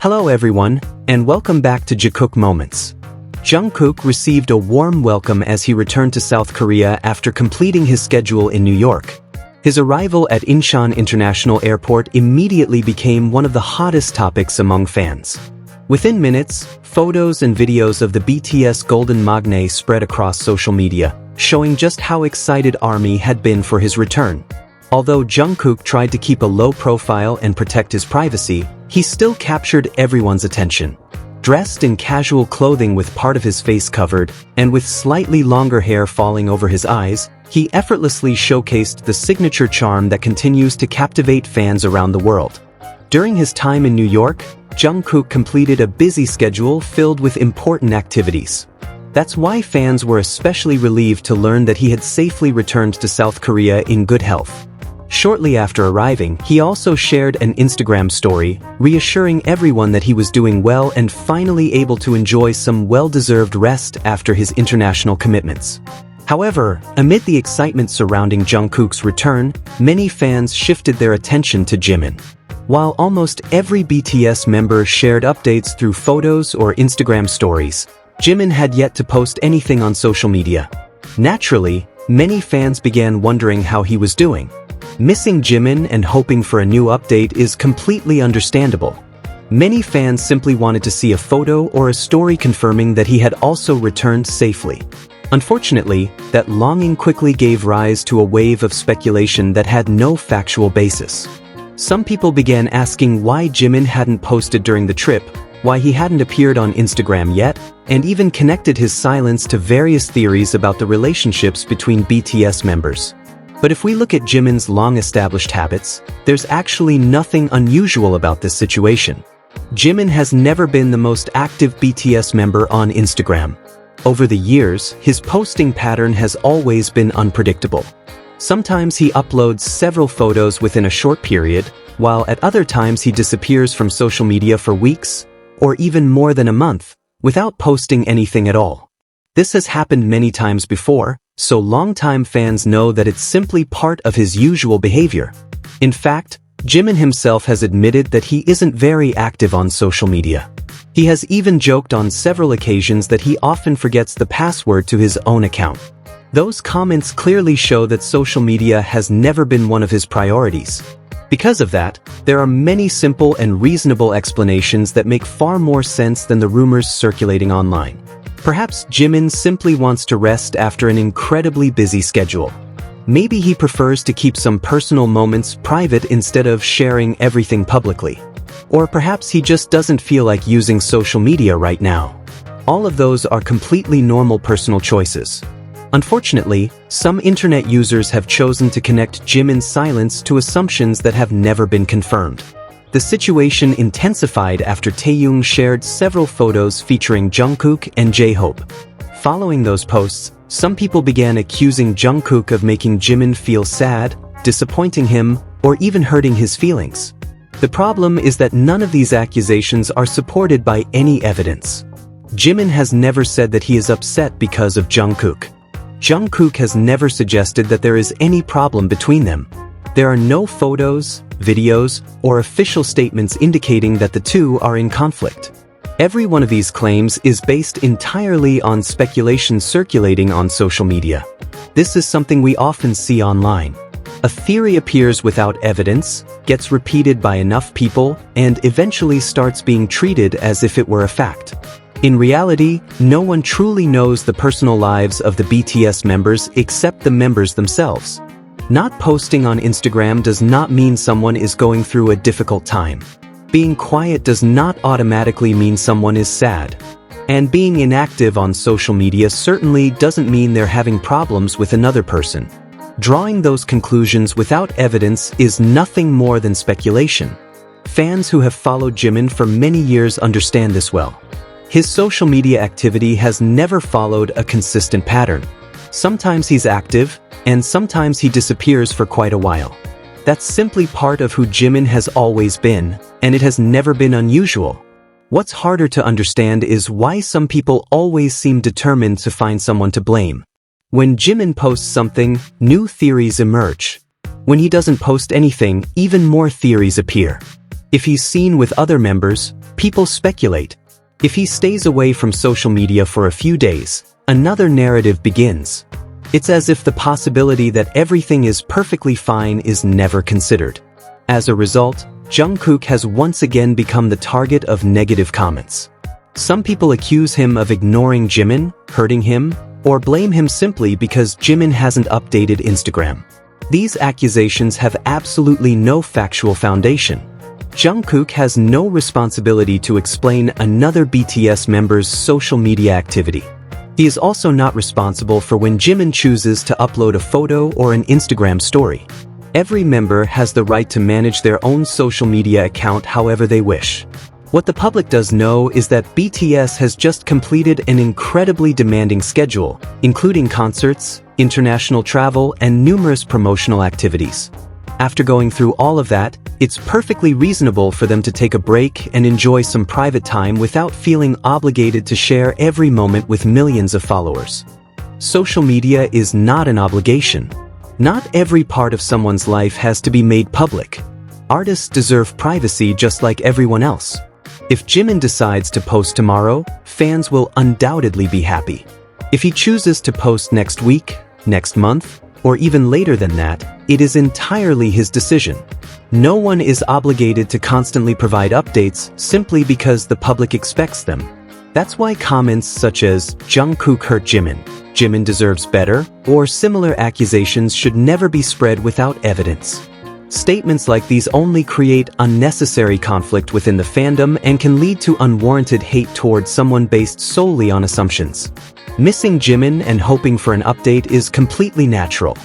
Hello everyone, and welcome back to Jikook Moments. Jungkook received a warm welcome as he returned to South Korea after completing his schedule in New York. His arrival at Incheon International Airport immediately became one of the hottest topics among fans. Within minutes, photos and videos of the BTS Golden Maknae spread across social media, showing just how excited ARMY had been for his return. Although Jungkook tried to keep a low profile and protect his privacy, he still captured everyone's attention. Dressed in casual clothing with part of his face covered, and with slightly longer hair falling over his eyes, he effortlessly showcased the signature charm that continues to captivate fans around the world. During his time in New York, Jungkook completed a busy schedule filled with important activities. That's why fans were especially relieved to learn that he had safely returned to South Korea in good health. Shortly after arriving, he also shared an Instagram story, reassuring everyone that he was doing well and finally able to enjoy some well-deserved rest after his international commitments. However, amid the excitement surrounding Jungkook's return, many fans shifted their attention to Jimin. While almost every BTS member shared updates through photos or Instagram stories, Jimin had yet to post anything on social media. Naturally, many fans began wondering how he was doing. Missing Jimin and hoping for a new update is completely understandable. Many fans simply wanted to see a photo or a story confirming that he had also returned safely. Unfortunately, that longing quickly gave rise to a wave of speculation that had no factual basis. Some people began asking why Jimin hadn't posted during the trip, why he hadn't appeared on Instagram yet, and even connected his silence to various theories about the relationships between BTS members. But if we look at Jimin's long-established habits, there's actually nothing unusual about this situation. Jimin has never been the most active BTS member on Instagram. Over the years, his posting pattern has always been unpredictable. Sometimes he uploads several photos within a short period, while at other times he disappears from social media for weeks, or even more than a month, without posting anything at all. This has happened many times before, so longtime fans know that it's simply part of his usual behavior. In fact, Jimin himself has admitted that he isn't very active on social media. He has even joked on several occasions that he often forgets the password to his own account. Those comments clearly show that social media has never been one of his priorities. Because of that, there are many simple and reasonable explanations that make far more sense than the rumors circulating online. Perhaps Jimin simply wants to rest after an incredibly busy schedule. Maybe he prefers to keep some personal moments private instead of sharing everything publicly. Or perhaps he just doesn't feel like using social media right now. All of those are completely normal personal choices. Unfortunately, some internet users have chosen to connect Jimin's silence to assumptions that have never been confirmed. The situation intensified after Taeyong shared several photos featuring Jungkook and J-Hope. Following those posts, some people began accusing Jungkook of making Jimin feel sad, disappointing him, or even hurting his feelings. The problem is that none of these accusations are supported by any evidence. Jimin has never said that he is upset because of Jungkook. Jungkook has never suggested that there is any problem between them. There are no photos, videos, or official statements indicating that the two are in conflict. Every one of these claims is based entirely on speculation circulating on social media. This is something we often see online. A theory appears without evidence, gets repeated by enough people, and eventually starts being treated as if it were a fact. In reality, no one truly knows the personal lives of the BTS members except the members themselves. Not posting on Instagram does not mean someone is going through a difficult time. Being quiet does not automatically mean someone is sad. And being inactive on social media certainly doesn't mean they're having problems with another person. Drawing those conclusions without evidence is nothing more than speculation. Fans who have followed Jimin for many years understand this well. His social media activity has never followed a consistent pattern. Sometimes he's active, and sometimes he disappears for quite a while. That's simply part of who Jimin has always been, and it has never been unusual. What's harder to understand is why some people always seem determined to find someone to blame. When Jimin posts something, new theories emerge. When he doesn't post anything, even more theories appear. If he's seen with other members, people speculate. If he stays away from social media for a few days, another narrative begins. It's as if the possibility that everything is perfectly fine is never considered. As a result, Jungkook has once again become the target of negative comments. Some people accuse him of ignoring Jimin, hurting him, or blame him simply because Jimin hasn't updated Instagram. These accusations have absolutely no factual foundation. Jungkook has no responsibility to explain another BTS member's social media activity. He is also not responsible for when Jimin chooses to upload a photo or an Instagram story. Every member has the right to manage their own social media account however they wish. What the public does know is that BTS has just completed an incredibly demanding schedule, including concerts, international travel, and numerous promotional activities. After going through all of that, it's perfectly reasonable for them to take a break and enjoy some private time without feeling obligated to share every moment with millions of followers. Social media is not an obligation. Not every part of someone's life has to be made public. Artists deserve privacy just like everyone else. If Jimin decides to post tomorrow, fans will undoubtedly be happy. If he chooses to post next week, next month, or even later than that, it is entirely his decision. No one is obligated to constantly provide updates simply because the public expects them. That's why comments such as "Jungkook hurt Jimin," "Jimin deserves better," or similar accusations should never be spread without evidence. Statements like these only create unnecessary conflict within the fandom and can lead to unwarranted hate towards someone based solely on assumptions. Missing Jimin and hoping for an update is completely natural.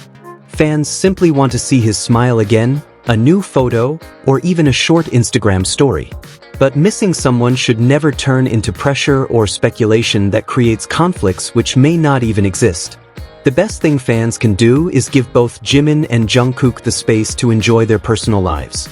Fans simply want to see his smile again, a new photo, or even a short Instagram story. But missing someone should never turn into pressure or speculation that creates conflicts which may not even exist. The best thing fans can do is give both Jimin and Jungkook the space to enjoy their personal lives.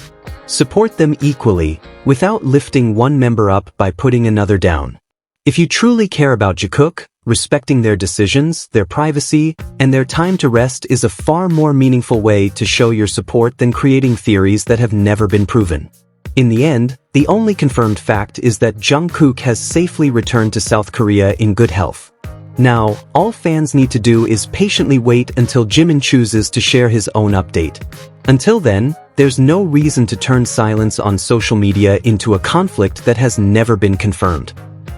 Support them equally, without lifting one member up by putting another down. If you truly care about Jikook, respecting their decisions, their privacy, and their time to rest is a far more meaningful way to show your support than creating theories that have never been proven. In the end, the only confirmed fact is that Jungkook has safely returned to South Korea in good health. Now, all fans need to do is patiently wait until Jimin chooses to share his own update. Until then, there's no reason to turn silence on social media into a conflict that has never been confirmed.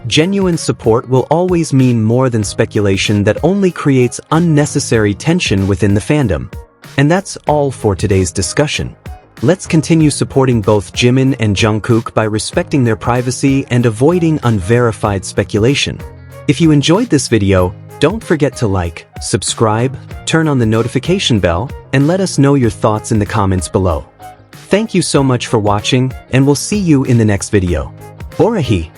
Genuine support will always mean more than speculation that only creates unnecessary tension within the fandom. And that's all for today's discussion. Let's continue supporting both Jimin and Jungkook by respecting their privacy and avoiding unverified speculation. If you enjoyed this video, don't forget to like, subscribe, turn on the notification bell, and let us know your thoughts in the comments below. Thank you so much for watching, and we'll see you in the next video. Borahi!